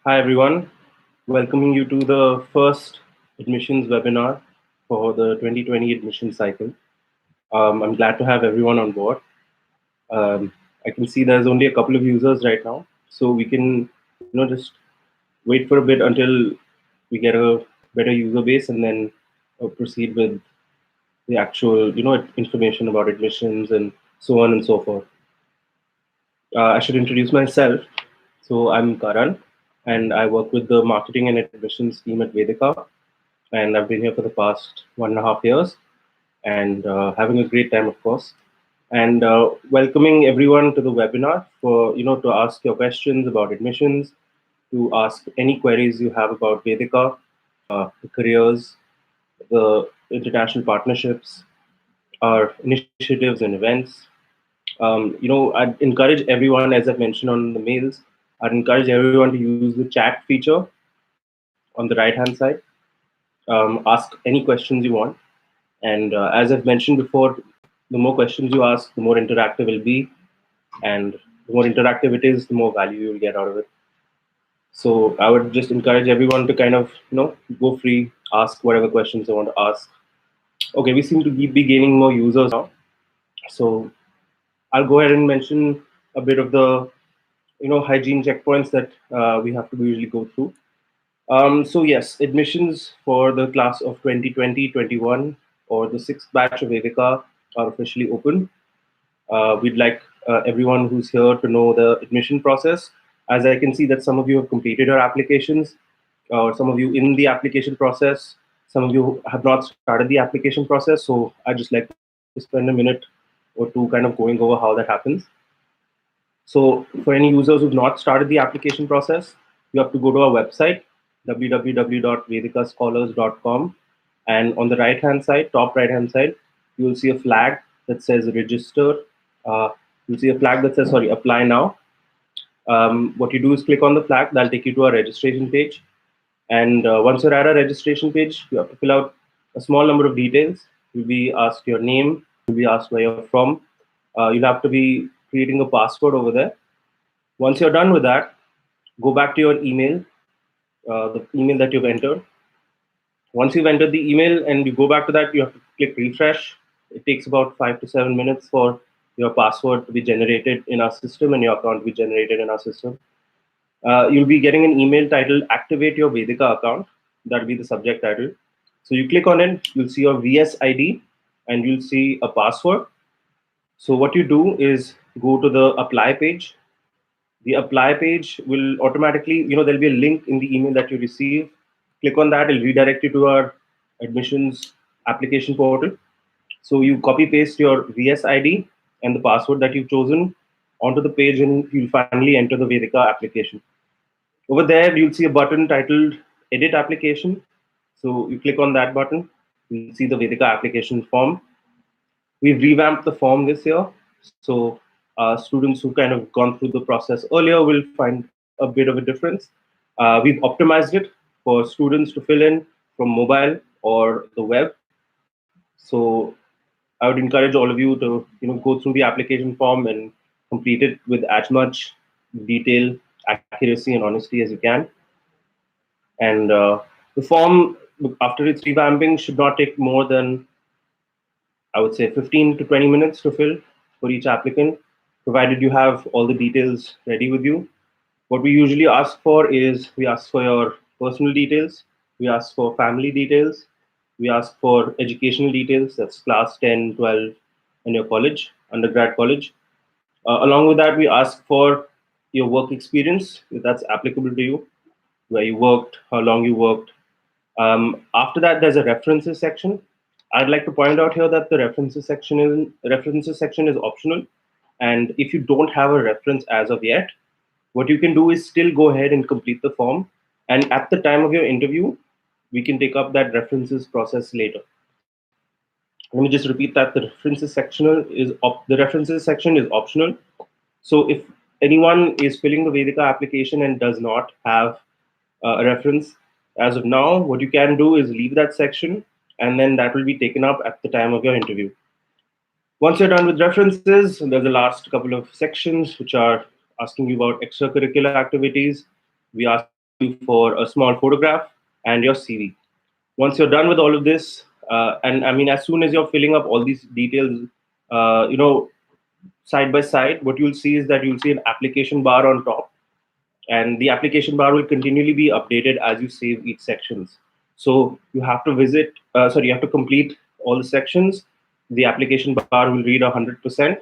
Hi everyone, welcoming you to the first admissions webinar for the 2020 admission cycle. I'm glad to have everyone on board. I can see there's only a couple of users right now, so we can, just wait for a bit until we get a better user base and then proceed with the actual, information about admissions and so on and so forth. I should introduce myself. So I'm Karan, and I work with the marketing and admissions team at Vedica, and I've been here for the past 1.5 years, and having a great time, of course. And welcoming everyone to the webinar for to ask your questions about admissions, to ask any queries you have about Vedica, the careers, the international partnerships, our initiatives and events. I'd encourage everyone, as I've mentioned on the mails, I'd encourage everyone to use the chat feature on the right hand side. Ask any questions you want. And as I've mentioned before, the more questions you ask, the more interactive it'll be. And the more interactive it is, the more value you'll get out of it. So I would just encourage everyone to kind of, go free, ask whatever questions they want to ask. Okay, we seem to be gaining more users now. So I'll go ahead and mention a bit of the hygiene checkpoints that we have to usually go through. So yes, admissions for the class of 2020-21 or the sixth batch of Vedica are officially open. We'd like everyone who's here to know the admission process. As I can see that some of you have completed your applications, or some of you in the application process, some of you have not started the application process. So I just like to spend a minute or two kind of going over how that happens. So for any users who've not started the application process, you have to go to our website, www.vedicascholars.com. And on the right hand side, top right hand side, you will see a flag that says register. Uh, you'll see a flag that says, sorry, apply now. What you do is click on the flag, that'll take you to our registration page. And once you're at a registration page, you have to fill out a small number of details. You'll be asked your name, you'll be asked where you're from. You'll have to be creating a password over there. Once you're done with that, go back to your email, the email that you've entered. Once you've entered the email and you go back to that, you have to click refresh. It takes about 5 to 7 minutes for your password to be generated in our system and your account to be generated in our system. You'll be getting an email titled Activate Your Vedica Account. That'll be the subject title. So you click on it, you'll see your VS ID and you'll see a password. So what you do is go to the apply page. The apply page will automatically, there'll be a link in the email that you receive. Click on that, it'll redirect you to our admissions application portal. So you copy paste your VS ID and the password that you've chosen onto the page, and you'll finally enter the Vedica application. Over there, you'll see a button titled Edit Application. So you click on that button, you'll see the Vedica application form. We've revamped the form this year. So students who kind of gone through the process earlier will find a bit of a difference. We've optimized it for students to fill in from mobile or the web. So I would encourage all of you to go through the application form and complete it with as much detail, accuracy, and honesty as you can. And the form, after its revamping, should not take more than, I would say, 15 to 20 minutes to fill for each applicant, provided you have all the details ready with you. What we usually ask for is we ask for your personal details, we ask for family details, we ask for educational details, that's class 10, 12, and your college, undergrad college. Along with that, we ask for your work experience, if that's applicable to you, where you worked, how long you worked. After that, there's a references section. I'd like to point out here that the references section is optional, and if you don't have a reference as of yet, what you can do is still go ahead and complete the form. And at the time of your interview, we can take up that references process later. Let me just repeat that the references section is optional. So if anyone is filling the Vedica application and does not have a reference as of now, what you can do is leave that section, and then that will be taken up at the time of your interview. Once you're done with references, there's the last couple of sections which are asking you about extracurricular activities. We ask you for a small photograph and your CV. Once you're done with all of this, and I mean, as soon as you're filling up all these details, you know, side by side, what you'll see is that you'll see an application bar on top, and the application bar will continually be updated as you save each sections. So you have to you have to complete all the sections. The application bar will read 100%,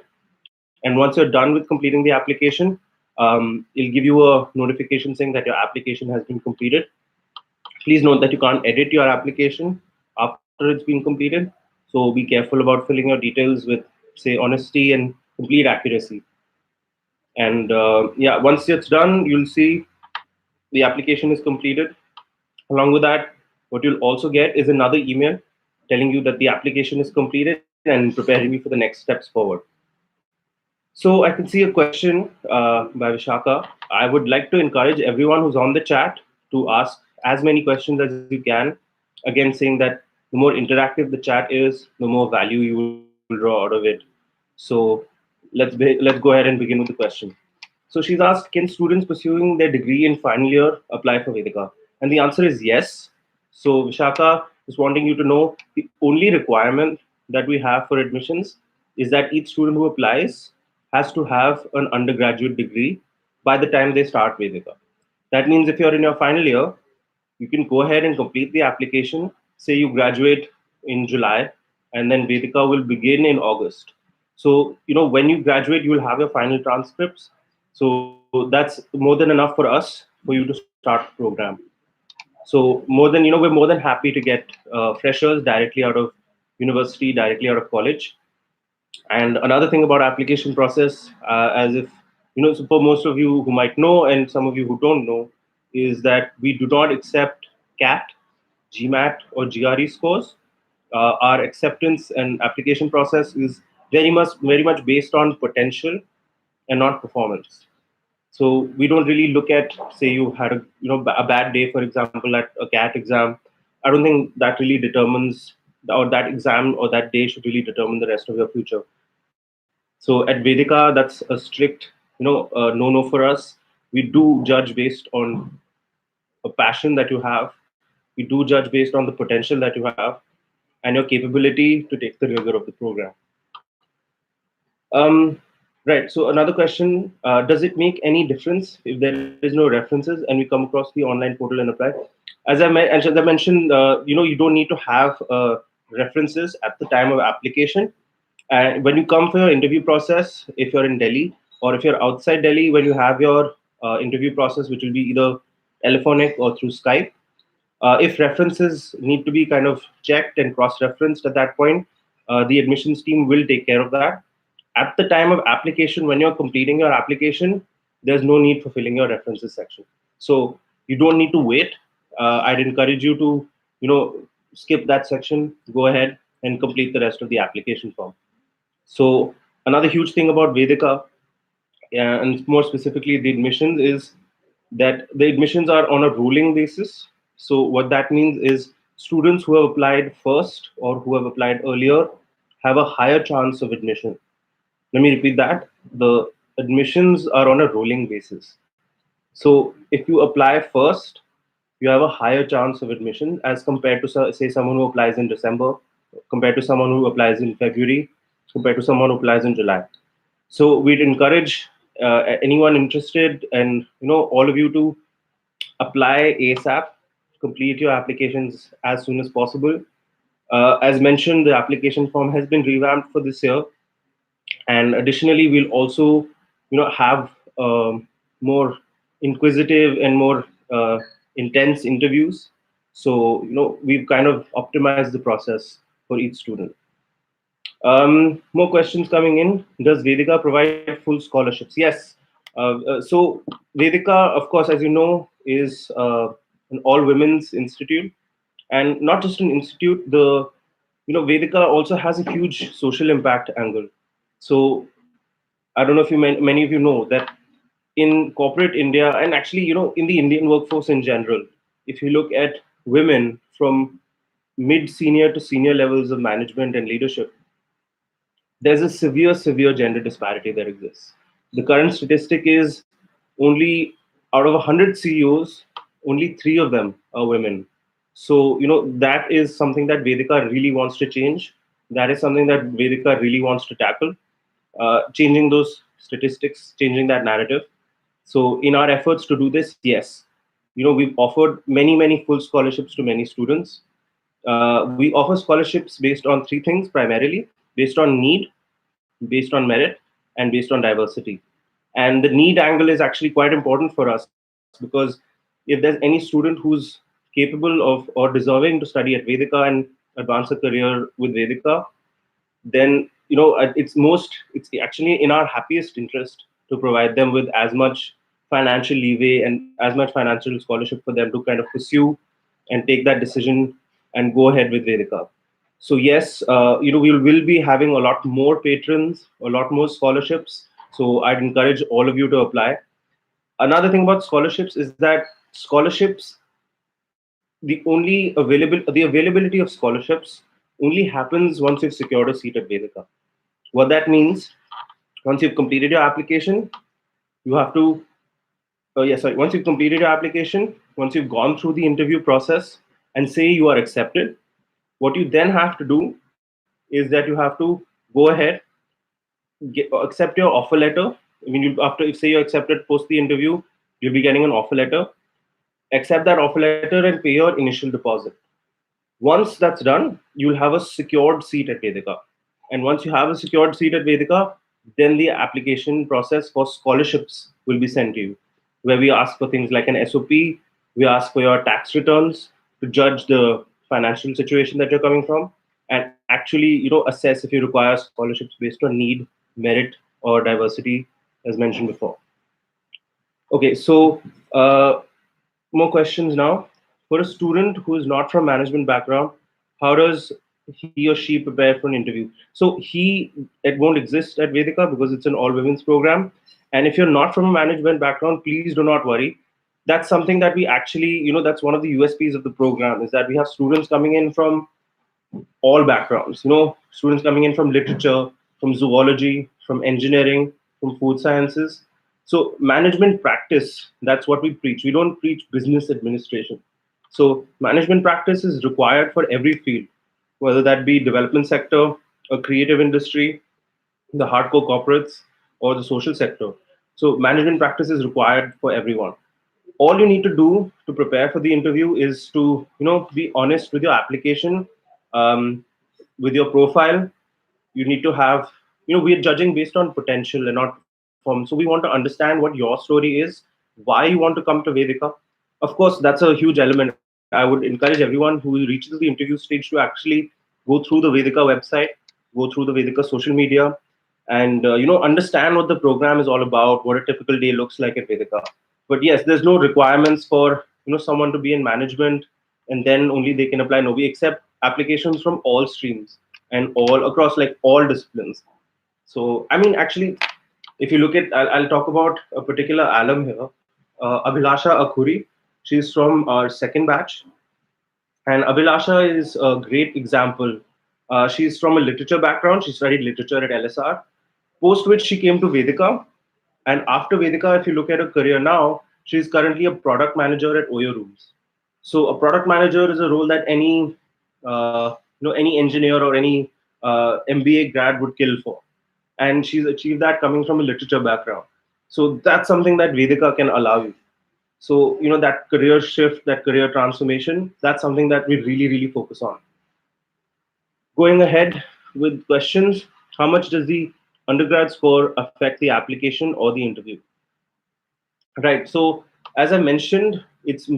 and once you're done with completing the application, it'll give you a notification saying that your application has been completed. Please note that you can't edit your application after it's been completed. So be careful about filling your details with, say, honesty and complete accuracy. And yeah, once it's done, you'll see the application is completed. Along with that, what you'll also get is another email telling you that the application is completed and preparing you for the next steps forward. So I can see a question by Vishaka. I would like to encourage everyone who's on the chat to ask as many questions as you can. Again, saying that the more interactive the chat is, the more value you will draw out of it. So let's go ahead and begin with the question. So she's asked, can students pursuing their degree in final year apply for Vedica? And the answer is yes. So Vishaka is wanting you to know the only requirement that we have for admissions is that each student who applies has to have an undergraduate degree by the time they start Vedica. That means if you're in your final year, you can go ahead and complete the application. Say you graduate in July, and then Vedika will begin in August. So, you know, when you graduate, you will have your final transcripts. So that's more than enough for us for you to start the program. So more than, you know, we're more than happy to get freshers directly out of university, directly out of college. And another thing about application process, as if you know, so for most of you who might know and some of you who don't know, is that we do not accept CAT, GMAT, or GRE scores. Our acceptance and application process is very much based on potential and not performance. So we don't really look at, say, you had a bad day, for example, at a CAT exam. I don't think that really determines, or that exam or that day should really determine the rest of your future. So at Vedica, that's a strict, no-no for us. We do judge based on a passion that you have. We do judge based on the potential that you have and your capability to take the rigor of the program. Um, right. So another question: does it make any difference if there is no references and we come across the online portal and apply? As I mentioned, you don't need to have references at the time of application. And when you come for your interview process, if you're in Delhi or if you're outside Delhi, when you have your interview process, which will be either telephonic or through Skype, if references need to be kind of checked and cross-referenced at that point, the admissions team will take care of that. At the time of application, when you're completing your application, there's no need for filling your references section. So you don't need to wait. I'd encourage you to, skip that section, go ahead and complete the rest of the application form. So another huge thing about Vedica, and more specifically the admissions, is that the admissions are on a rolling basis. So what that means is students who have applied first or who have applied earlier have a higher chance of admission. Let me repeat that. The admissions are on a rolling basis. So if you apply first, you have a higher chance of admission as compared to, say, someone who applies in December, compared to someone who applies in February, compared to someone who applies in July. So we'd encourage anyone interested and all of you to apply ASAP, complete your applications as soon as possible. As mentioned, the application form has been revamped for this year, and additionally, we'll also have more inquisitive and more intense interviews. So we've kind of optimized the process for each student. More questions coming in. Does Vedica provide full scholarships? Yes. So Vedica, of course, as you know, is an all women's institute, and not just an institute. The Vedica also has a huge social impact angle. So I don't know if many of you know that in corporate India, and actually in the Indian workforce in general, if you look at women from mid senior to senior levels of management and leadership, there's a severe gender disparity that exists. The current statistic is only out of 100 CEOs, only three of them are women. So, that is something that Vedika really wants to change. That is something that Vedika really wants to tackle, changing those statistics, changing that narrative. So, in our efforts to do this, yes, we've offered many, many full scholarships to many students. We offer scholarships based on three things primarily: based on need, based on merit, and based on diversity. And the need angle is actually quite important for us, because if there's any student who's capable of or deserving to study at Vedika and advance a career with Vedika, then it's actually in our happiest interest to provide them with as much financial leeway and as much financial scholarship for them to kind of pursue and take that decision and go ahead with Vedika. So yes, we will be having a lot more patrons, a lot more scholarships. So I'd encourage all of you to apply. Another thing about scholarships is that scholarships, the availability of scholarships only happens once you've secured a seat at Vedika. What that means, once you've completed your application, you have to, once you've completed your application, once you've gone through the interview process and say you are accepted, what you then have to do is that you have to go ahead, accept your offer letter. I mean, after, if say you're accepted post the interview, you'll be getting an offer letter. Accept that offer letter and pay your initial deposit. Once that's done, you'll have a secured seat at Vedika. And once you have a secured seat at Vedika, then the application process for scholarships will be sent to you, where we ask for things like an SOP, we ask for your tax returns to judge the financial situation that you're coming from, and actually, assess if you require scholarships based on need, merit, or diversity, as mentioned before. Okay, so more questions now. For a student who is not from management background, how does he or she prepare for an interview? So it won't exist at Vedika because it's an all women's program. And if you're not from a management background, please do not worry. That's something that we actually, that's one of the USPs of the program, is that we have students coming in from all backgrounds. Students coming in from literature, from zoology, from engineering, from food sciences. So management practice, that's what we preach. We don't preach business administration. So management practice is required for every field, whether that be development sector, a creative industry, the hardcore corporates, or the social sector. So management practice is required for everyone. All you need to do to prepare for the interview is to be honest with your application, um, with your profile. You need to have, we're judging based on potential and not performance. So we want to understand what your story is, why you want to come to Vedika. Of course, that's a huge element. I would encourage everyone who reaches the interview stage to actually go through the Vedika website, go through the Vedika social media, and understand what the program is all about, what a typical day looks like at Vedika. But yes, there's no requirements for someone to be in management and then only they can apply. No, we accept applications from all streams and all across, like, all disciplines. So I mean, actually, if you look at, I'll talk about a particular alum here, Abhilasha Akhuri. She's from our second batch, and Abhilasha is a great example. She's from a literature background. She studied literature at LSR, post which she came to Vedika. And after Vedika, if you look at her career now, she's currently a product manager at Oyo Rooms. So a product manager is a role that any engineer or any MBA grad would kill for, and she's achieved that coming from a literature background. So that's something that Vedika can allow you. So that career shift, that career transformation, that's something that we really, really focus on. Going ahead with questions, how much does the undergrad score affect the application or the interview? Right. So as I mentioned, it's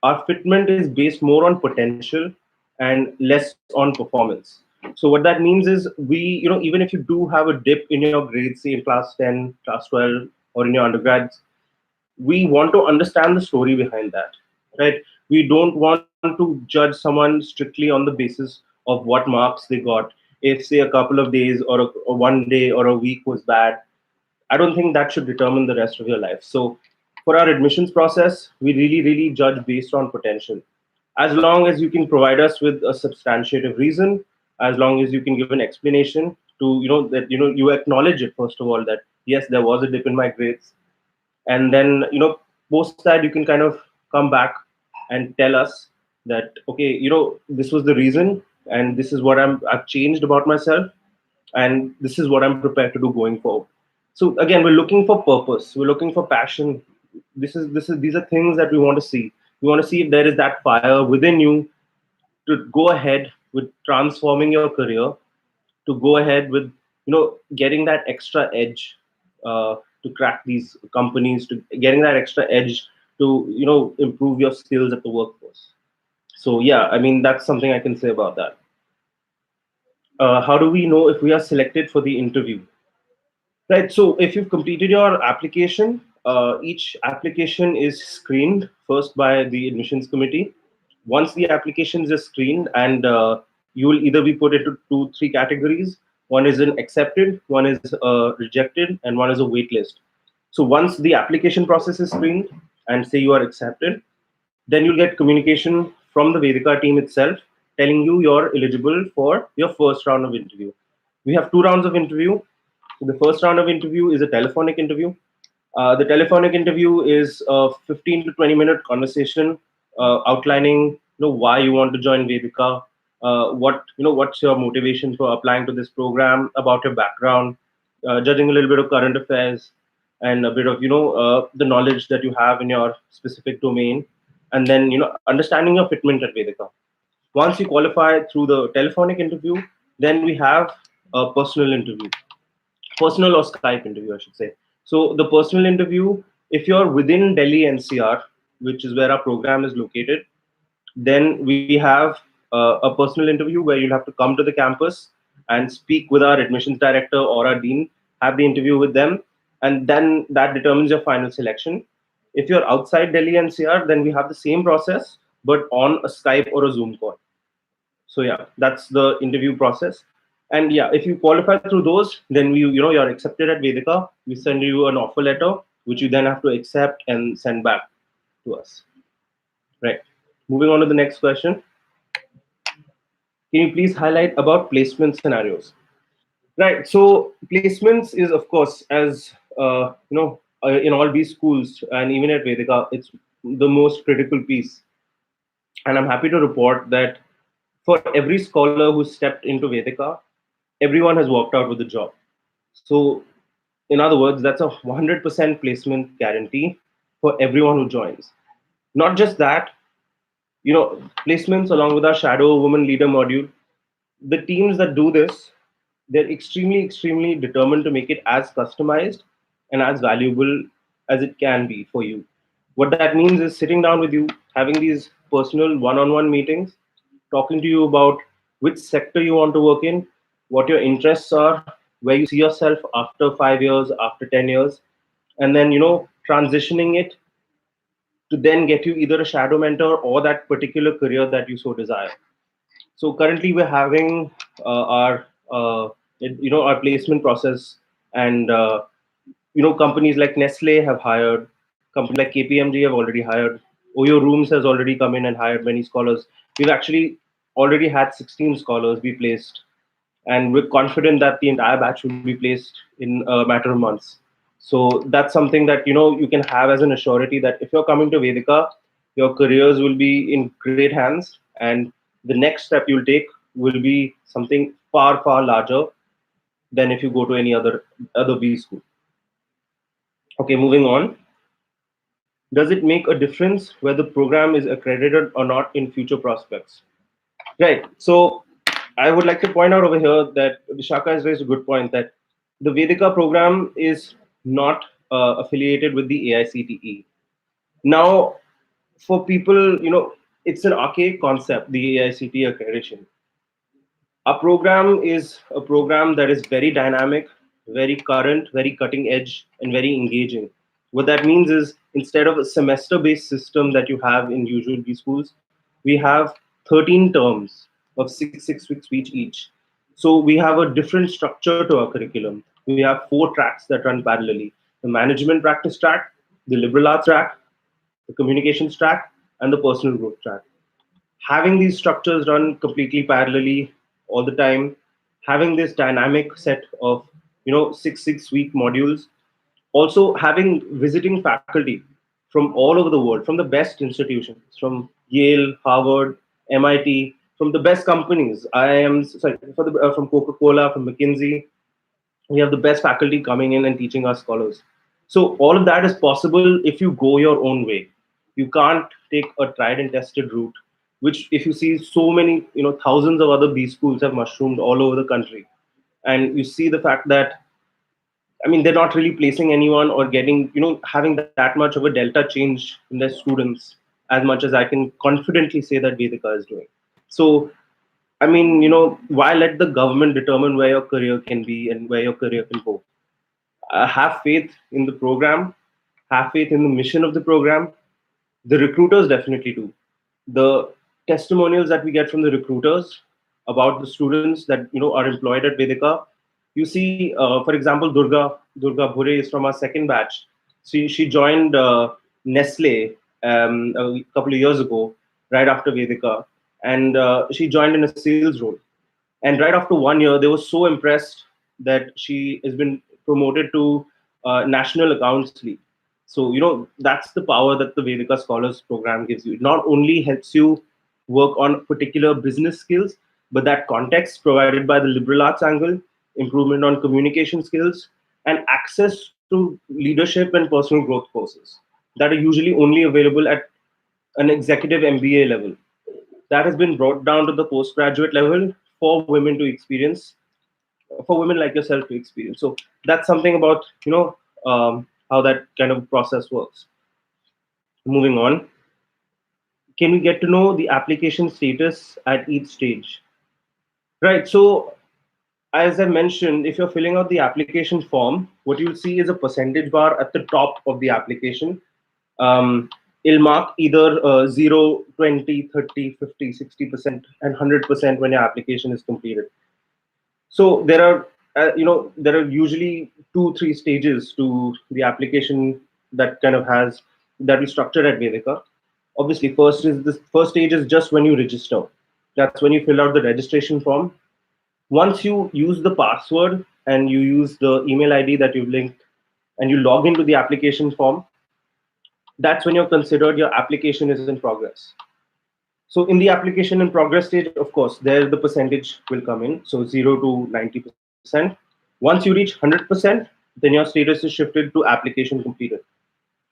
our fitment is based more on potential and less on performance. So what that means is, even if you do have a dip in your grades, say in class 10, class 12, or in your undergrads, we want to understand the story behind that, right? We don't want to judge someone strictly on the basis of what marks they got. If, say, a couple of days or one day or a week was bad, I don't think that should determine the rest of your life. So for our admissions process, we really, really judge based on potential. As long as you can provide us with a substantiative reason, as long as you can give an explanation to, that, you acknowledge it, first of all, that yes, there was a dip in my grades. And then, post that, you can kind of come back and tell us that, okay, this was the reason, and this is what I've changed about myself, and this is what I'm prepared to do going forward. So again, we're looking for purpose, we're looking for passion. This is these are things that we want to see. We want to see if there is that fire within you to go ahead with transforming your career, to go ahead with getting that extra edge, to crack these companies, to getting that extra edge to improve your skills at the workforce. So yeah, I mean, that's something I can say about that. How do we know if we are selected for the interview? Right. So if you've completed your application, each application is screened first by the admissions committee. Once the applications are screened, and you will either be put into two, three categories. One is an accepted, one is rejected, and one is a wait list. So once the application process is screened and say you are accepted, then you'll get communication from the Vedica team itself telling you you're eligible for your first round of interview. We have two rounds of interview. The first round of interview is a telephonic interview. The telephonic interview is a 15 to 20-minute conversation, outlining why you want to join Vedica, what's your motivation for applying to this program, about your background, judging a little bit of current affairs, and a bit of the knowledge that you have in your specific domain, and then understanding your fitment at Vedica. Once you qualify through the telephonic interview, then we have a personal interview, personal or Skype interview, I should say. So the personal interview, if you're within Delhi NCR, which is where our program is located, then we have a personal interview where you'll have to come to the campus and speak with our admissions director or our dean, have the interview with them, and then that determines your final selection. If you're outside Delhi NCR, then we have the same process, but on a Skype or a Zoom call. So yeah, that's the interview process. And yeah, if you qualify through those, then you're accepted at Vedica. We send you an offer letter, which you then have to accept and send back to us. Right. Moving on to the next question. Can you please highlight about placement scenarios? Right. So placements is, of course, as in all these schools and even at Vedica, it's the most critical piece. And I'm happy to report that for every scholar who stepped into Vedica, everyone has walked out with a job. So, in other words, that's a 100% placement guarantee for everyone who joins. Not just that, placements along with our Shadow Woman Leader module, the teams that do this, they're extremely, extremely determined to make it as customized and as valuable as it can be for you. What that means is sitting down with you, having these personal one on one meetings, talking to you about which sector you want to work in, what your interests are, where you see yourself after 5 years, after 10 years, and then, transitioning it to then get you either a shadow mentor or that particular career that you so desire. So currently we're having our placement process, and companies like Nestle have hired, companies like KPMG have already hired, Oyo Rooms has already come in and hired many scholars. We've actually already had 16 scholars be placed, and we're confident that the entire batch will be placed in a matter of months. So that's something that you can have as an assurity that if you're coming to Vedica, your careers will be in great hands, and the next step you'll take will be something far, far larger than if you go to any other B school. Okay, moving on. Does it make a difference whether the program is accredited or not in future prospects? Right. So I would like to point out over here that Vishaka has raised a good point that the Vedica program is not affiliated with the AICTE. Now, for people, it's an archaic concept, the AICTE accreditation. Our program is a program that is very dynamic, very current, very cutting edge, and very engaging. What that means is instead of a semester based system that you have in usual B schools, we have 13 terms of 6 weeks each. So we have a different structure to our curriculum. We have 4 tracks that run parallelly: the management practice track, the liberal arts track, the communications track, and the personal growth track. Having these structures run completely parallelly all the time, having this dynamic set of 6 week modules, also having visiting faculty. from all over the world, from the best institutions, from Yale, Harvard, MIT, from the best companies. I am sorry from Coca-Cola, from McKinsey. We have the best faculty coming in and teaching our scholars. So all of that is possible if you go your own way. You can't take a tried and tested route, which if you see so many, thousands of other B schools have mushroomed all over the country. And you see the fact that, I mean, they're not really placing anyone or getting, having that much of a delta change in their students as much as I can confidently say that Vedika is doing. So, I mean, why let the government determine where your career can be and where your career can go? Have faith in the program, have faith in the mission of the program. The recruiters definitely do. The testimonials that we get from the recruiters about the students that are employed at Vedica. You see, for example, Durga Bhure is from our second batch. She joined Nestle a couple of years ago, right after Vedica, and she joined in a sales role. And right after 1 year, they were so impressed that she has been promoted to national accounts lead. So that's the power that the Vedika Scholars Program gives you. It not only helps you work on particular business skills, but that context provided by the liberal arts angle, improvement on communication skills, and access to leadership and personal growth courses that are usually only available at an executive MBA level. That has been brought down to the postgraduate level for women to experience, for women like yourself to experience. So that's something about how that kind of process works. Moving on, can we get to know the application status at each stage? Right. So as I mentioned, if you're filling out the application form, what you'll see is a percentage bar at the top of the application. Um, it'll mark either 0, 20, 30, 50, 60%, and 100% when your application is completed. So there are usually 2 3 stages to the application that kind of has that we structured at Vedica. Obviously, first stage is just when you register. That's when you fill out the registration form. Once you use the password and you use the email ID that you've linked and you log into the application form, that's when you're considered your application is in progress. So in the application in progress stage, of course, there the percentage will come in. So 0 to 90%. Once you reach 100%, then your status is shifted to application completed,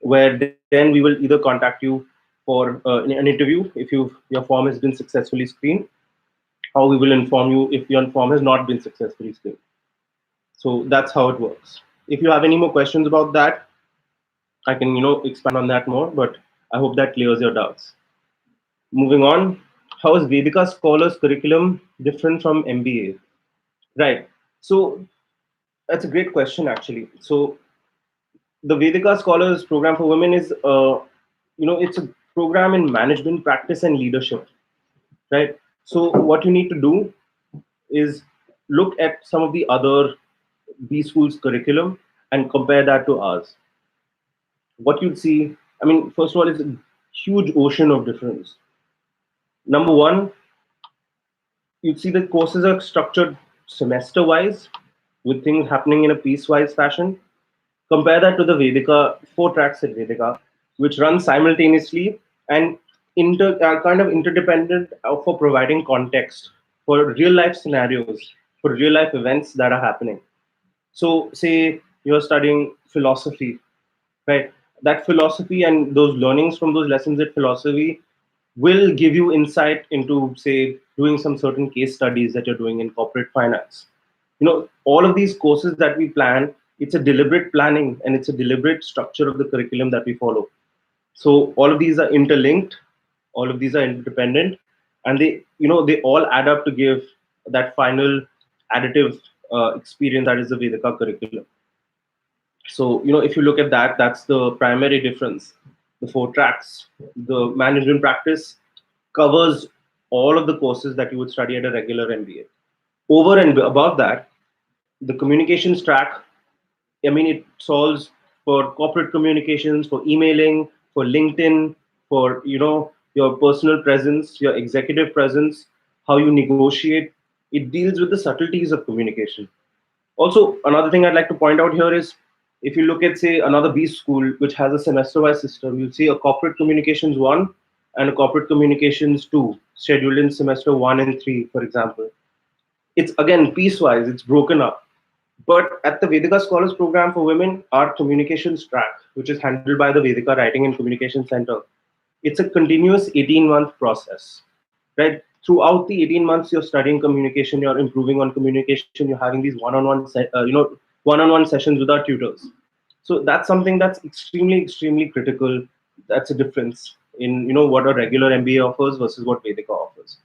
where then we will either contact you for an interview if your form has been successfully screened, or we will inform you if your form has not been successfully screened. So that's how it works. If you have any more questions about that, I can expand on that more, but I hope that clears your doubts. Moving on, how is Vedika Scholars curriculum different from MBA? Right. So that's a great question, actually. So the Vedika Scholars Program for Women is, it's a program in management practice and leadership, right? So what you need to do is look at some of the other B schools curriculum and compare that to ours. What you'd see, I mean, first of all, is a huge ocean of difference. Number one, you'd see the courses are structured semester wise with things happening in a piecewise fashion. Compare that to the Vedica, 4 tracks at Vedica, which run simultaneously and kind of interdependent for providing context for real life scenarios, for real life events that are happening. So, say you're studying philosophy, right? That philosophy and those learnings from those lessons at philosophy will give you insight into, say, doing some certain case studies that you're doing in corporate finance. All of these courses that we plan, it's a deliberate planning and it's a deliberate structure of the curriculum that we follow. So all of these are interlinked, all of these are interdependent, and they all add up to give that final additive experience that is the Vedika curriculum. So if you look at that, that's the primary difference. The 4 tracks, the management practice covers all of the courses that you would study at a regular MBA. Over and above that, the communications track, I mean, it solves for corporate communications, for emailing, for LinkedIn, for your personal presence, your executive presence, how you negotiate. It deals with the subtleties of communication. Also, another thing I'd like to point out here is If you look at, say, another B school, which has a semester-wise system, you'll see a corporate communications one and a corporate communications two, scheduled in semester one and three, for example. It's again piecewise, it's broken up. But at the Vedica Scholars Program for Women, our communications track, which is handled by the Vedica Writing and Communication Center, it's a continuous 18-month process, right? Throughout the 18 months, you're studying communication, you're improving on communication, you're having these one-on-one sessions with our tutors. So that's something that's extremely, extremely critical. That's a difference in what a regular MBA offers versus what Vedica offers.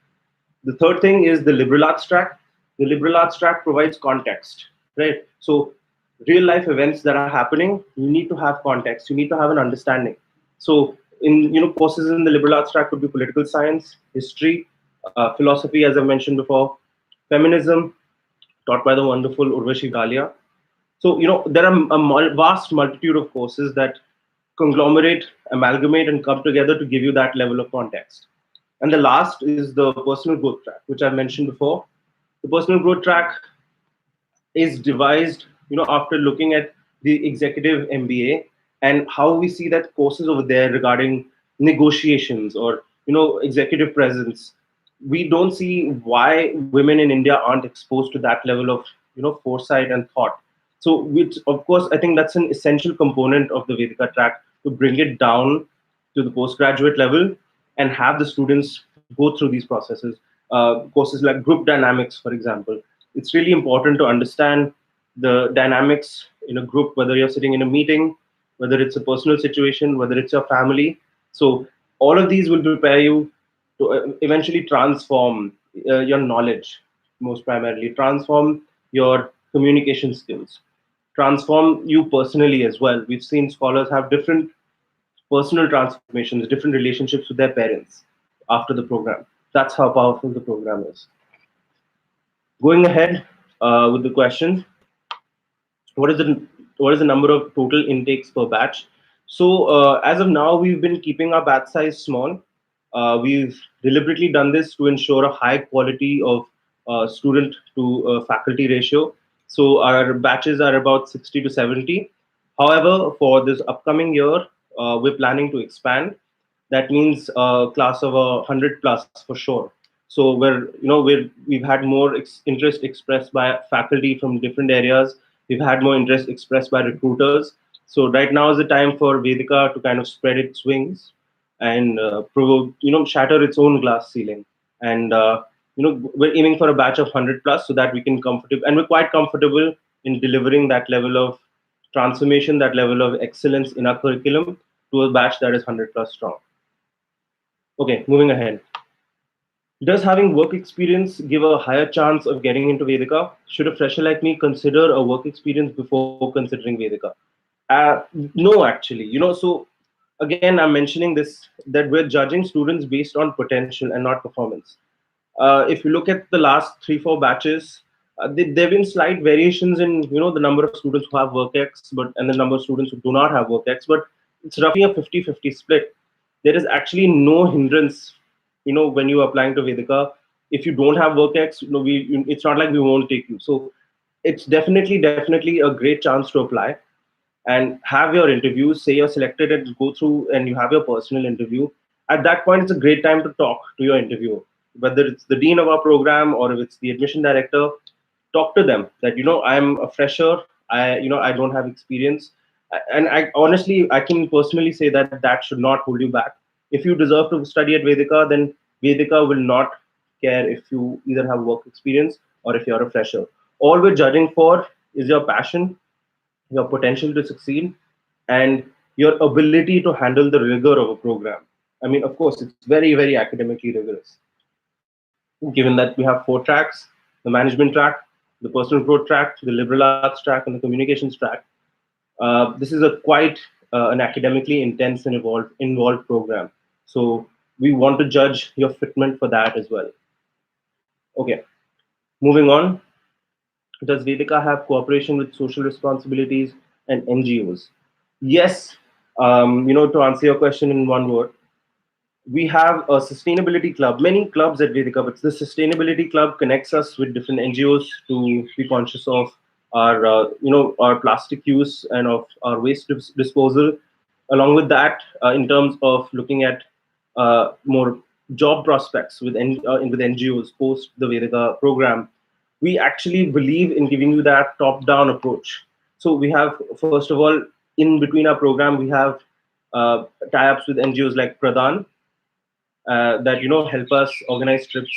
The third thing is the liberal arts track. The liberal arts track provides context, right? So real life events that are happening, you need to have context. You need to have an understanding. So in courses in the liberal arts track could be political science, history, philosophy, as I mentioned before, feminism, taught by the wonderful Urvashi Galia. So there are a vast multitude of courses that conglomerate, amalgamate, and come together to give you that level of context. And the last is the personal growth track, which I mentioned before. The personal growth track is devised, after looking at the executive MBA and how we see that courses over there regarding negotiations or executive presence. We don't see why women in India aren't exposed to that level of foresight and thought. So, which of course I think that's an essential component of the Vedika track to bring it down to the postgraduate level and have the students go through these processes. Courses like group dynamics, for example, it's really important to understand the dynamics in a group, whether you're sitting in a meeting, whether it's a personal situation, whether it's your family. So all of these will prepare you to eventually transform your knowledge, most primarily, transform your communication skills, transform you personally as well. We've seen scholars have different personal transformations, different relationships with their parents after the program. That's how powerful the program is. Going ahead with the question, what is the number of total intakes per batch? So as of now, we've been keeping our batch size small. We've deliberately done this to ensure a high quality of student to faculty ratio. So our batches are about 60 to 70. However, for this upcoming year, we're planning to expand. That means a class of 100 plus for sure. So we've had more interest expressed by faculty from different areas. We've had more interest expressed by recruiters. So right now is the time for Vedika to kind of spread its wings and shatter its own glass ceiling. And we're aiming for a batch of 100 plus so that we can comfortable, and we're quite comfortable in delivering that level of transformation, that level of excellence in our curriculum to a batch that is 100 plus strong. Okay, moving ahead. Does having work experience give a higher chance of getting into Vedika? Should a fresher like me consider a work experience before considering Vedika? No, actually. So again, I'm mentioning this that we're judging students based on potential and not performance. If you look at the last 3-4 batches, there have been slight variations in the number of students who have work X, and the number of students who do not have work X, but it's roughly a 50-50 split. There is actually no hindrance, when you're applying to Vedika. If you don't have work X, it's not like we won't take you. So it's definitely a great chance to apply and have your interviews. Say you're selected and go through and you have your personal interview. At that point, it's a great time to talk to your interviewer, whether it's the dean of our program or if it's the admission director. Talk to them that I'm a fresher. I don't have experience, and I honestly I can personally say that that should not hold you back. If you deserve to study at Vedika, then Vedika will not care if you either have work experience or if you're a fresher. All we're judging for is your passion, your potential to succeed, and your ability to handle the rigor of a program. I mean, of course, it's very, very academically rigorous. Given that we have 4 tracks: the management track, the personal growth track, the liberal arts track, and the communications track. This is a quite an academically intense and involved program. So we want to judge your fitment for that as well. Okay, moving on. Does Vedika have cooperation with social responsibilities and NGOs? Yes. To answer your question in one word, we have a sustainability club, many clubs at Vedica, but the sustainability club connects us with different NGOs to be conscious of our plastic use and of our waste disposal. Along with that, in terms of looking at more job prospects with NGOs post the Vedica program, we actually believe in giving you that top-down approach. So we have, first of all, in between our program, we have tie-ups with NGOs like Pradhan, that help us organize trips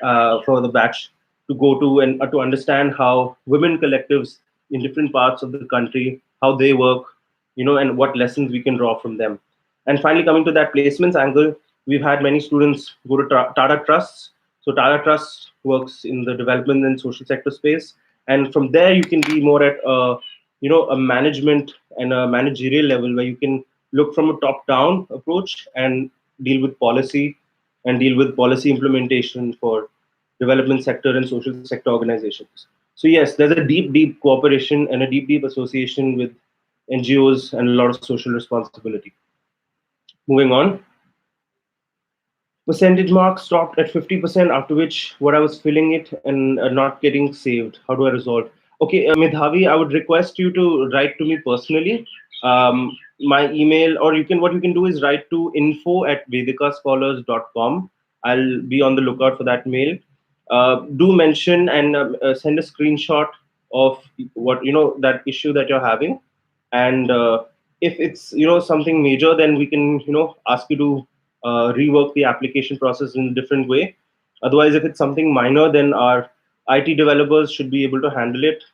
for the batch to go to and to understand how women collectives in different parts of the country, how they work, and what lessons we can draw from them. And finally, coming to that placements angle, we've had many students go to Tata Trusts. So Tata Trust works in the development and social sector space, and from there you can be more at a management and a managerial level where you can look from a top-down approach and deal with policy and deal with policy implementation for development sector and social sector organizations. So yes, there's a deep, deep cooperation and a deep, deep association with NGOs and a lot of social responsibility. Moving on, percentage mark stopped at 50%, after which what I was filling it and not getting saved. How do I resolve? Okay, Midhavi, I would request you to write to me personally. My email, or what you can do is write to info@vedikascholars.com. I'll be on the lookout for that mail. Do mention and send a screenshot of what that issue that you're having, and if it's something major, then we can ask you to rework the application process in a different way. Otherwise, if it's something minor, then our IT developers should be able to handle it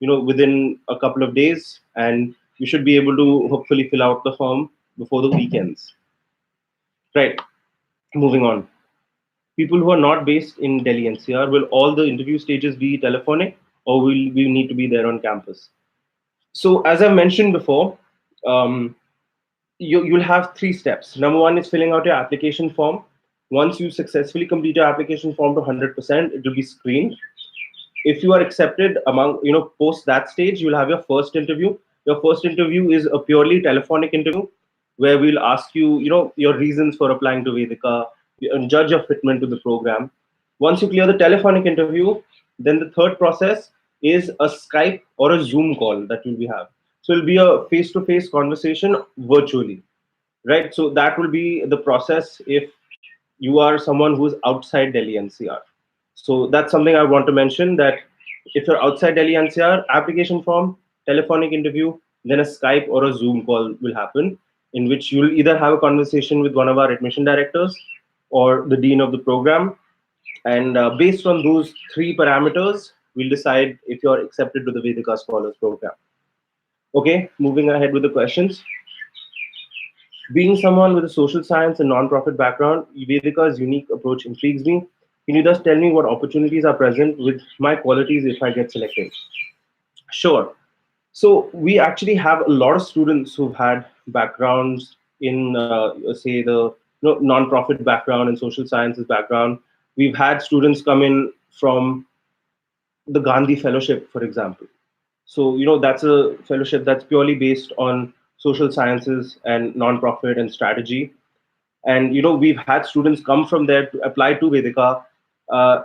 within a couple of days, and we should be able to hopefully fill out the form before the weekends. Right, moving on. People who are not based in Delhi NCR, will all the interview stages be telephonic, or will we need to be there on campus? So as I mentioned before, um, you'll have three steps. Number one is filling out your application form. Once you successfully complete your application form to 100%, it will be screened. If you are accepted among, post that stage, you'll have your first interview. Your first interview is a purely telephonic interview where we'll ask you, your reasons for applying to Vedica and judge your fitment to the program. Once you clear the telephonic interview, then the third process is a Skype or a Zoom call that you'll be have. So it'll be a face-to-face conversation virtually, right? So that will be the process if you are someone who's outside Delhi NCR. So that's something I want to mention, that if you're outside Delhi NCR, application form, telephonic interview, then a Skype or a Zoom call will happen, in which you'll either have a conversation with one of our admission directors or the dean of the program. And based on those three parameters, we'll decide if you're accepted to the Vedica Scholars Program. Okay, moving ahead with the questions. Being someone with a social science and non-profit background, Vedica's unique approach intrigues me. Can you just tell me what opportunities are present with my qualities if I get selected? Sure. So we actually have a lot of students who've had backgrounds in, say, the non-profit background and social sciences background. We've had students come in from the Gandhi Fellowship, for example. So, that's a fellowship that's purely based on social sciences and non-profit and strategy. And, we've had students come from there to apply to Vedica, uh,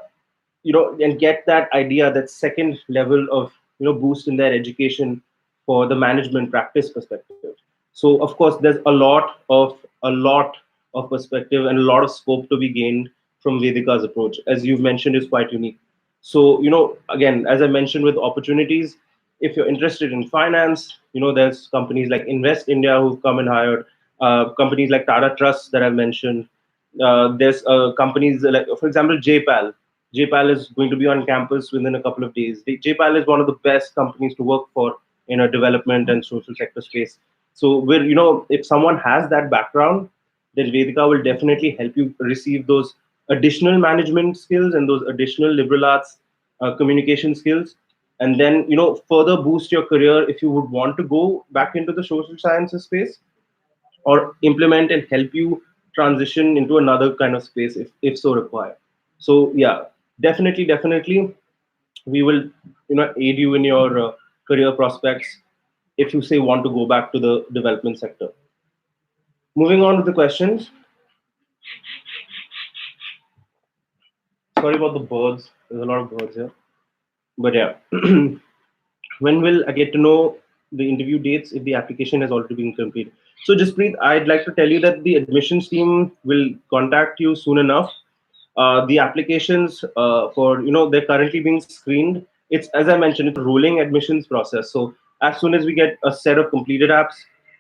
and get that idea, that second level of, boost in their education for the management practice perspective. So, of course, there's a lot of perspective and a lot of scope to be gained from Vedica's approach, as you've mentioned, is quite unique. So, again, as I mentioned, with opportunities, if you're interested in finance, there's companies like Invest India who've come and hired, companies like Tata Trust that I've mentioned. There's companies like, for example, JPAL. JPAL is going to be on campus within a couple of days. JPAL is one of the best companies to work for in a development and social sector space. So, if someone has that background, then Vedika will definitely help you receive those additional management skills and those additional liberal arts communication skills, and then further boost your career if you would want to go back into the social sciences space, or implement and help you transition into another kind of space if so required. So yeah, definitely we will aid you in your career prospects if you say want to go back to the development sector. Moving on with the questions. Sorry about the birds. There's a lot of birds here. But yeah. when will I get to know the interview dates if the application has already been completed? So, Jaspreet, I'd like to tell you that the admissions team will contact you soon enough. The applications for they're currently being screened. It's, as I mentioned, it's a rolling admissions process. So as soon as we get a set of completed apps,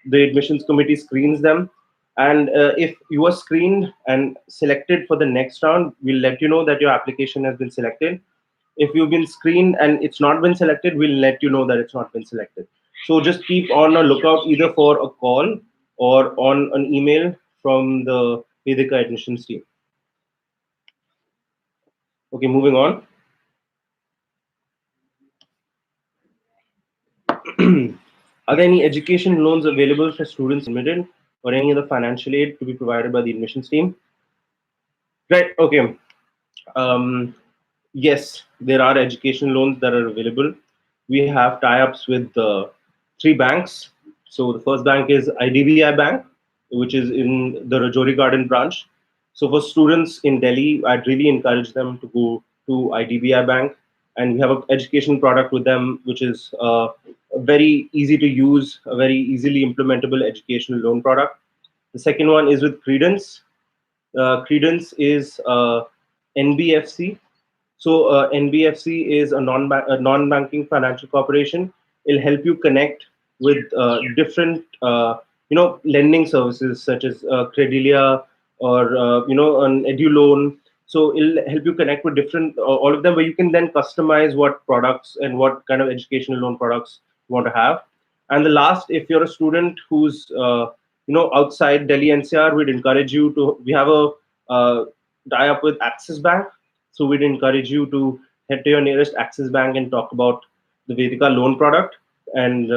the admissions committee screens them, and if you are screened and selected for the next round, we'll let you know that your application has been selected. If you've been screened and it's not been selected, we'll let you know that it's not been selected. So just keep on a lookout either for a call or on an email from the Vedica admissions team. Okay, moving on. Are there any education loans available for students admitted or any other financial aid to be provided by the admissions team? Right, okay. Um, yes, there are education loans that are available. We have tie-ups with three banks. So the first bank is IDBI Bank, which is in the Rajouri Garden branch. So for students in Delhi, I'd really encourage them to go to IDBI Bank, and we have an education product with them, which is a very easy to use, a very easily implementable educational loan product. The second one is with Credence. Credence is NBFC. So NBFC is a non-banking financial corporation. It'll help you connect with different lending services such as Credilia or an edu loan. So it'll help you connect with different all of them, where you can then customize what products and what kind of educational loan products you want to have. And the last, if you're a student who's outside Delhi NCR, we'd encourage you to. We have a tie up with Axis Bank, so we'd encourage you to head to your nearest Axis Bank and talk about the Vedica loan product. And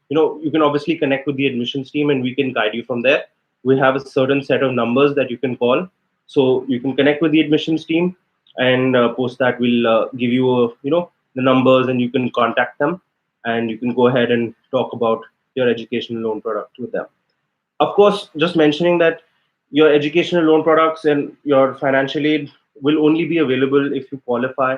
you can obviously connect with the admissions team, and we can guide you from there. We have a certain set of numbers that you can call, so you can connect with the admissions team, and post that we'll give you the numbers, and you can contact them, and you can go ahead and talk about your educational loan product with them. Of course, just mentioning that your educational loan products and your financial aid will only be available if you qualify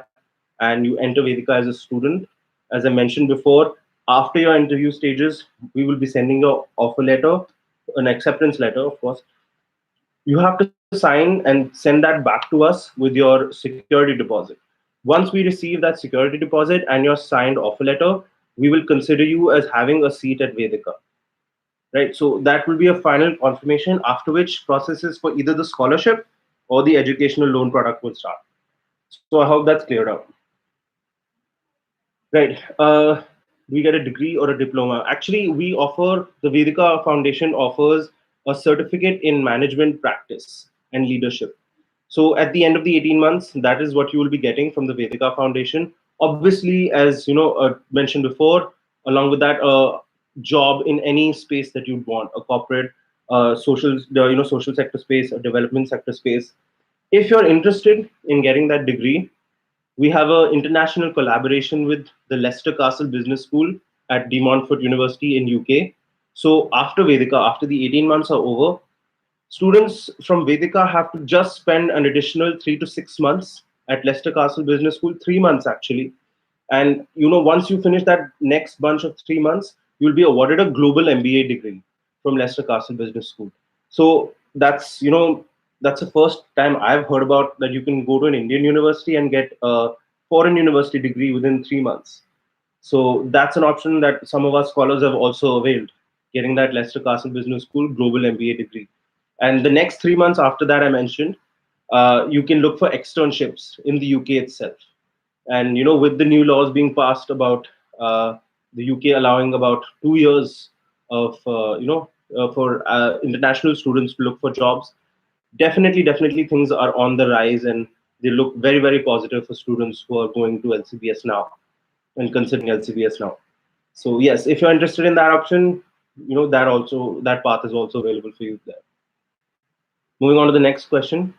and you enter Vedica as a student. As I mentioned before, after your interview stages, we will be sending you offer letter, an acceptance letter, of course. You have to sign and send that back to us with your security deposit. Once we receive that security deposit and your signed offer letter, we will consider you as having a seat at Vedica, right? So that will be a final confirmation, after which processes for either the scholarship or the educational loan product will start. So I hope that's cleared out. Right. We get a degree or a diploma. Actually, we offer, the Vedica Foundation offers a certificate in management practice and leadership. So at the end of the 18 months, that is what you will be getting from the Vedica Foundation. Obviously, as mentioned before, along with that, a job in any space that you'd want, a corporate, social sector space, a development sector space. If you're interested in getting that degree, we have an international collaboration with the Leicester Castle Business School at De Montfort University in UK. So after Vedica, after the 18 months are over, students from Vedica have to just spend an additional 3 to 6 months at Leicester Castle Business School, 3 months actually. And once you finish that next bunch of 3 months, you'll be awarded a global MBA degree from Leicester Castle Business School. So that's the first time I've heard about that you can go to an Indian university and get a foreign university degree within 3 months. So that's an option that some of our scholars have also availed, getting that Leicester Castle Business School global MBA degree. And the next 3 months after that, I mentioned, you can look for externships in the UK itself. And with the new laws being passed about the UK allowing about 2 years of for international students to look for jobs, definitely things are on the rise, and they look very, very positive for students who are going to LCBS now and considering LCBS now. So yes, if you're interested in that option, that path is also available for you there. Moving on to the next question.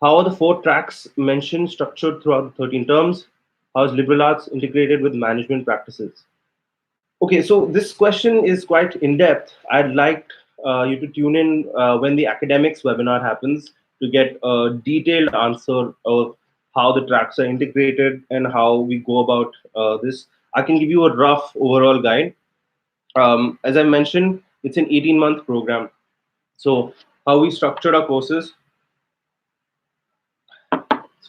How are the four tracks mentioned structured throughout the 13 terms? How is liberal arts integrated with management practices? Okay, so this question is quite in depth. I'd like you to tune in when the academics webinar happens to get a detailed answer of how the tracks are integrated and how we go about this. I can give you a rough overall guide. As I mentioned, it's an 18-month program. So how we structured our courses: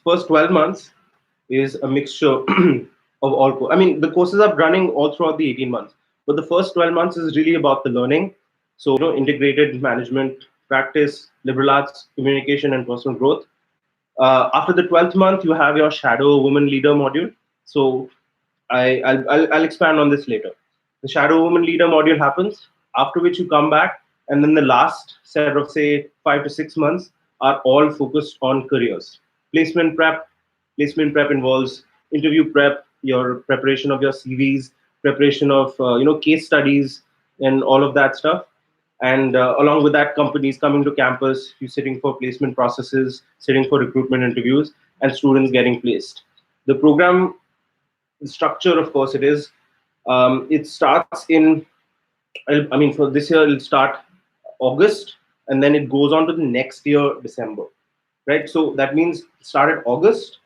first 12 months is a mixture of all. I mean, the courses are running all throughout the 18 months, but the first 12 months is really about the learning. So, integrated management, practice, liberal arts, communication, and personal growth. After the 12th month, you have your shadow woman leader module. So I'll expand on this later. The shadow woman leader module happens, after which you come back, and then the last set of, say, 5 to 6 months are all focused on careers. Placement prep. Placement prep involves interview prep, your preparation of your CVs, preparation of case studies, and all of that stuff. And along with that, companies coming to campus, you sitting for placement processes, sitting for recruitment interviews, and students getting placed. The program structure, of course, it starts in, I mean, for this year, it'll start August, and then it goes on to the next year, December, right? So that means start at August,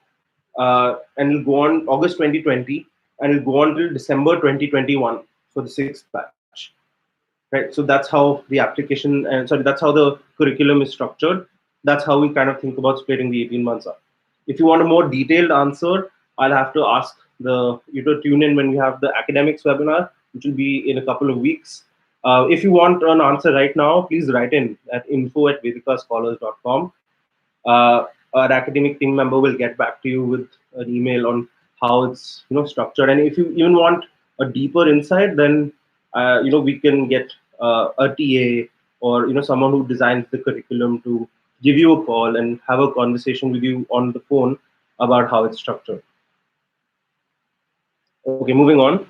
and it'll go on August 2020, and it'll go on till December 2021 for the sixth batch, right? So that's how the application, and sorry, that's how the curriculum is structured. That's how we kind of think about splitting the 18 months up. If you want a more detailed answer, I'll have to ask you to tune in when we have the academics webinar, which will be in a couple of weeks. If you want an answer right now, please write in at info@vedicascholars.com. Our academic team member will get back to you with an email on how it's structured. And if you even want a deeper insight, then we can get a TA, or someone who designs the curriculum, to give you a call and have a conversation with you on the phone about how it's structured. Okay, moving on.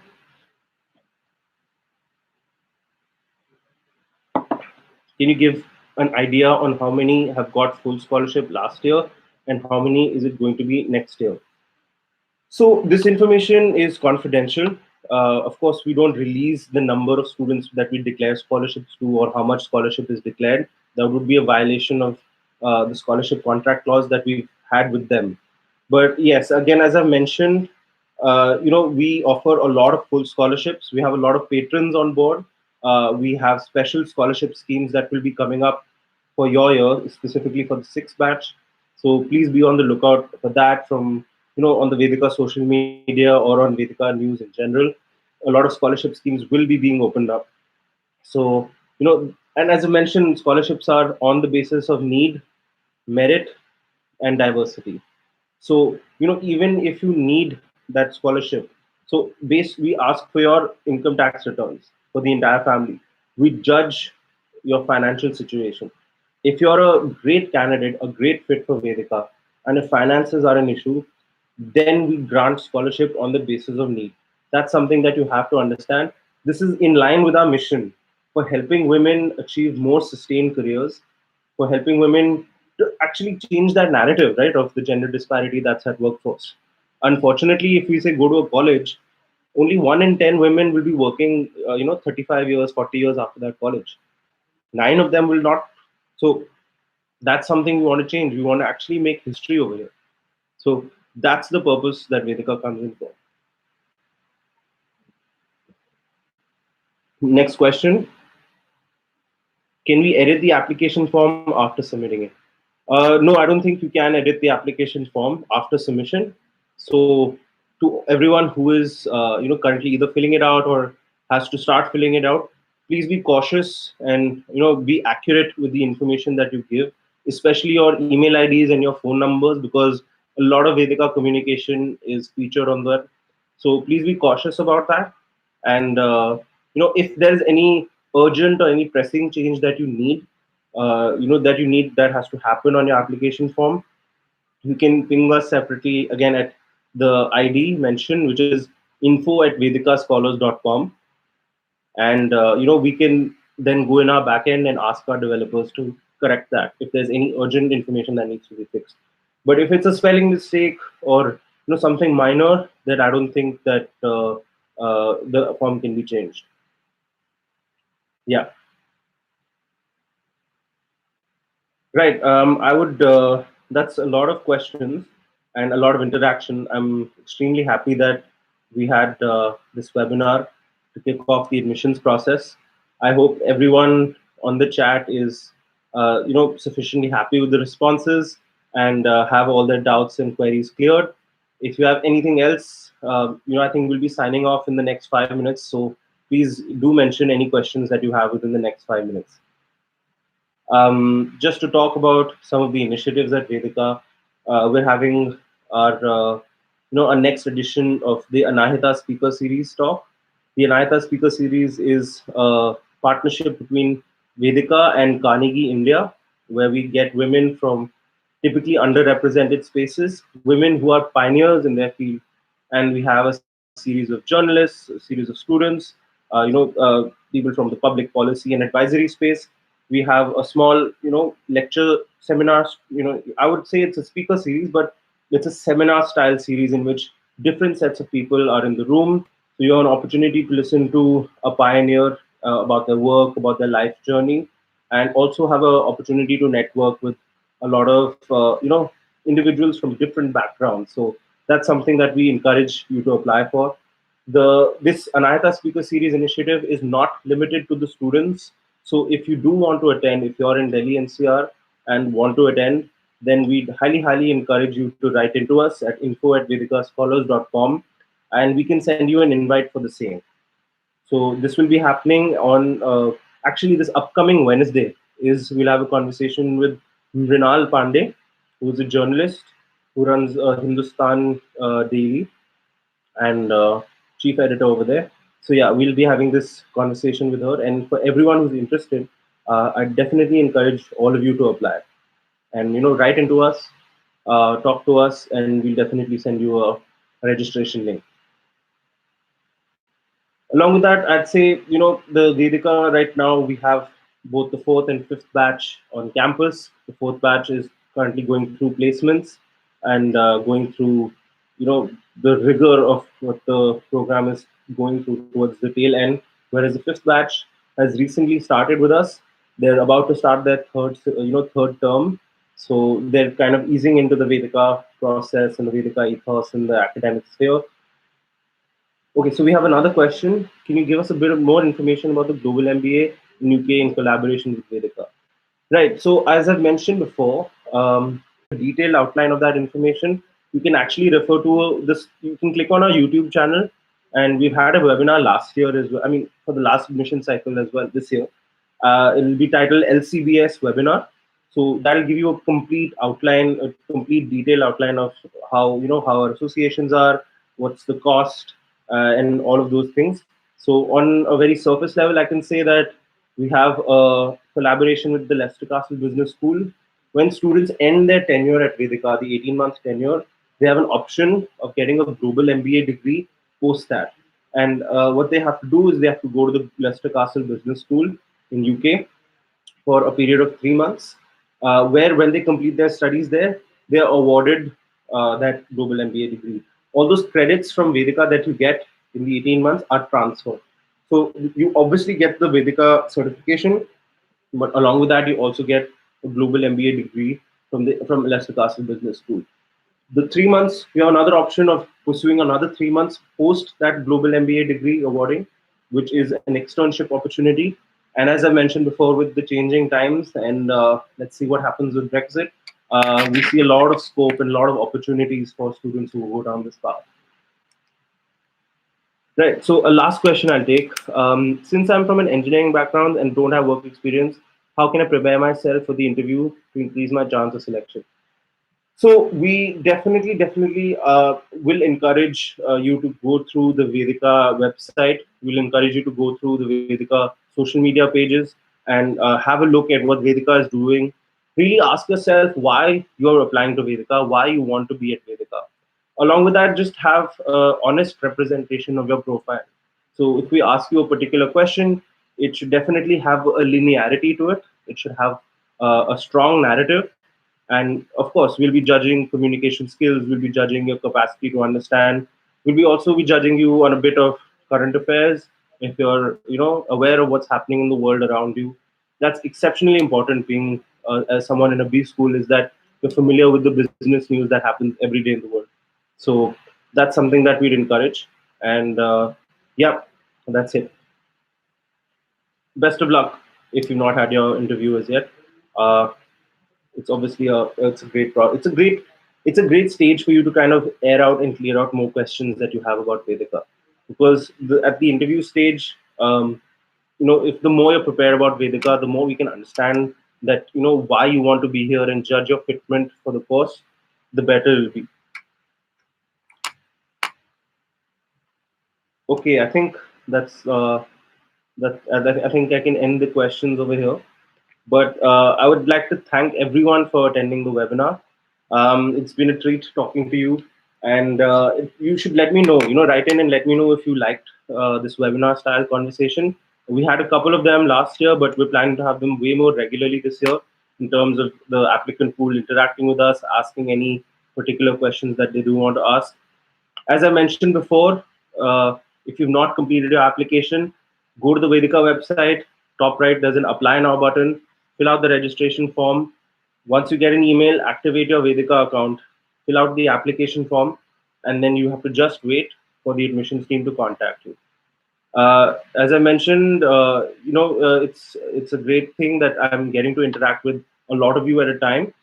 Can you give an idea on how many have got full scholarship last year and how many is it going to be next year? So this information is confidential. Of course, we don't release the number of students that we declare scholarships to or how much scholarship is declared. That would be a violation of the scholarship contract clause that we've had with them. But yes, again, as I mentioned, we offer a lot of full scholarships. We have a lot of patrons on board. We have special scholarship schemes that will be coming up for your year, specifically for the sixth batch. So please be on the lookout for that from on the Vedica social media or on Vedica news in general. A lot of scholarship schemes will be being opened up. So and as I mentioned, scholarships are on the basis of need, merit, and diversity. So even if you need that scholarship, so we ask for your income tax returns for the entire family. We judge your financial situation. If you're a great candidate, a great fit for Vedica, and if finances are an issue, then we grant scholarship on the basis of need. That's something that you have to understand. This is in line with our mission for helping women achieve more sustained careers, for helping women to actually change that narrative, right, of the gender disparity that's at workforce. Unfortunately, if we say go to a college, only 1 in 10 women will be working, 35 years, 40 years after that college. 9 of them will not. So that's something we want to change. We want to actually make history over here. So that's the purpose that Vedika comes in for. Next question. Can we edit the application form after submitting it? No, I don't think you can edit the application form after submission. So, to everyone who is currently either filling it out or has to start filling it out, please be cautious and be accurate with the information that you give, especially your email IDs and your phone numbers, because a lot of Vedika communication is featured on that. So please be cautious about that. And if there is any urgent or any pressing change that you need, that has to happen on your application form, you can ping us separately again at the ID mentioned, which is info@vedicascholars.com, and we can then go in our backend and ask our developers to correct that if there's any urgent information that needs to be fixed. But if it's a spelling mistake or something minor, then I don't think that the form can be changed. Yeah. Right. I would. That's a lot of questions and a lot of interaction. I'm extremely happy that we had this webinar to kick off the admissions process. I hope everyone on the chat is, sufficiently happy with the responses and have all their doubts and queries cleared. If you have anything else, I think we'll be signing off in the next 5 minutes. So please do mention any questions that you have within the next 5 minutes. Just to talk about some of the initiatives at Vedica, we're having our next edition of the Anahita Speaker Series talk. The Anahita Speaker Series is a partnership between Vedica and Carnegie India, where we get women from typically underrepresented spaces, women who are pioneers in their field, and we have a series of journalists, a series of students, people from the public policy and advisory space. We have a small, lecture seminars. I would say it's a speaker series, but it's a seminar style series in which different sets of people are in the room. So you have an opportunity to listen to a pioneer about their work, about their life journey, and also have an opportunity to network with a lot of individuals from different backgrounds. So that's something that we encourage you to apply for. This Anayata Speaker Series initiative is not limited to the students. So if you do want to attend, if you're in Delhi NCR and want to attend, then we highly encourage you to write into us at info@vedikascholars.com, and we can send you an invite for the same. So this will be happening on actually this upcoming Wednesday. Is we'll have a conversation with Mrinal Pandey, who's a journalist who runs Hindustan Daily and chief editor over there. So yeah, we'll be having this conversation with her. And for everyone who's interested, I definitely encourage all of you to apply. And write into us, talk to us, and we'll definitely send you a registration link. Along with that, I'd say, the Vedika right now, we have both the fourth and fifth batch on campus. The fourth batch is currently going through placements and going through, the rigor of what the program is going through towards the tail end. Whereas the fifth batch has recently started with us. They're about to start their third term. So they're kind of easing into the Vedika process and the Vedika ethos in the academic sphere. Okay, so we have another question. Can you give us a bit of more information about the Global MBA in UK in collaboration with Vedica? Right. So as I've mentioned before, a detailed outline of that information, you can actually refer to this. You can click on our YouTube channel, and we've had a webinar last year as well. I mean, for the last admission cycle as well this year. It'll be titled LCBS webinar. So that'll give you a complete outline, a complete detailed outline of how our associations are, what's the cost, and all of those things. So on a very surface level, I can say that we have a collaboration with the Leicester Castle Business School. When students end their tenure at Vedica, the 18-month tenure, they have an option of getting a global MBA degree post that. And what they have to do is they have to go to the Leicester Castle Business School in UK for a period of 3 months, where when they complete their studies there, they are awarded that global MBA degree. All those credits from Vedica that you get in the 18 months are transferred. So you obviously get the Vedica certification, but along with that, you also get a global MBA degree from Leicester Castle Business School. The 3 months, we have another option of pursuing another 3 months post that global MBA degree awarding, which is an externship opportunity. And as I mentioned before, with the changing times, and let's see what happens with Brexit, we see a lot of scope and a lot of opportunities for students who go down this path. Right. So a last question I'll take. Since I'm from an engineering background and don't have work experience, how can I prepare myself for the interview to increase my chance of selection? So we definitely will encourage you to go through the Vedica website. We'll encourage you to go through the Vedica social media pages and have a look at what Vedica is doing. Really ask yourself why you're applying to Vedica, why you want to be at Vedica. Along with that, just have honest representation of your profile. So if we ask you a particular question, it should definitely have a linearity to it. It should have a strong narrative, and of course we'll be judging communication skills, we'll be judging your capacity to understand, we'll be also be judging you on a bit of current affairs. If you're aware of what's happening in the world around you, that's exceptionally important. Being as someone in a B school, is that you're familiar with the business news that happens every day in the world. So that's something that we'd encourage. And yeah, that's it. Best of luck if you've not had your interview as yet. Uh, it's obviously a great it's a great stage for you to kind of air out and clear out more questions that you have about Vedika, because at the interview stage, if the more you're prepared about Vedika, the more we can understand that why you want to be here and judge your fitment for the course, the better it will be. Okay, I think that's I think I can end the questions over here. But I would like to thank everyone for attending the webinar. It's been a treat talking to you, and you should let me know. Write in and let me know if you liked this webinar style conversation. We had a couple of them last year, but we're planning to have them way more regularly this year in terms of the applicant pool interacting with us, asking any particular questions that they do want to ask. As I mentioned before, if you've not completed your application, go to the Vedica website. Top right, there's an apply now button. Fill out the registration form. Once you get an email, activate your Vedica account, fill out the application form, and then you have to just wait for the admissions team to contact you. As I mentioned, it's a great thing that I'm getting to interact with a lot of you at a time.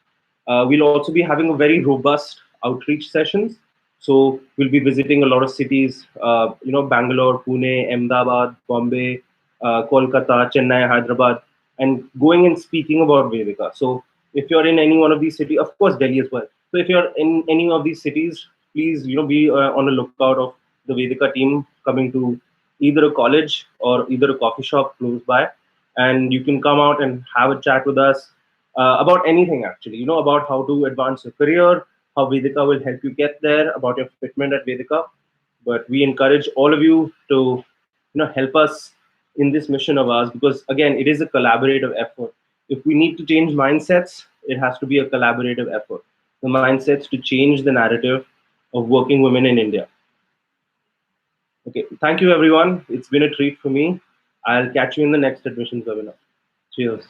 We'll also be having a very robust outreach sessions. So we'll be visiting a lot of cities, Bangalore, Pune, Ahmedabad, Bombay, Kolkata, Chennai, Hyderabad, and going and speaking about Vedika. So if you're in any one of these cities, of course Delhi as well. So if you're in any of these cities, please be on the lookout of the Vedika team coming to either a college or either a coffee shop close by, and you can come out and have a chat with us about anything actually. About how to advance your career, how Vedika will help you get there, about your fitment at Vedika. But we encourage all of you to help us in this mission of ours, because again, it is a collaborative effort. If we need to change mindsets, it has to be a collaborative effort. The mindsets to change the narrative of working women in India. Okay, thank you everyone. It's been a treat for me. I'll catch you in the next admissions webinar. Cheers.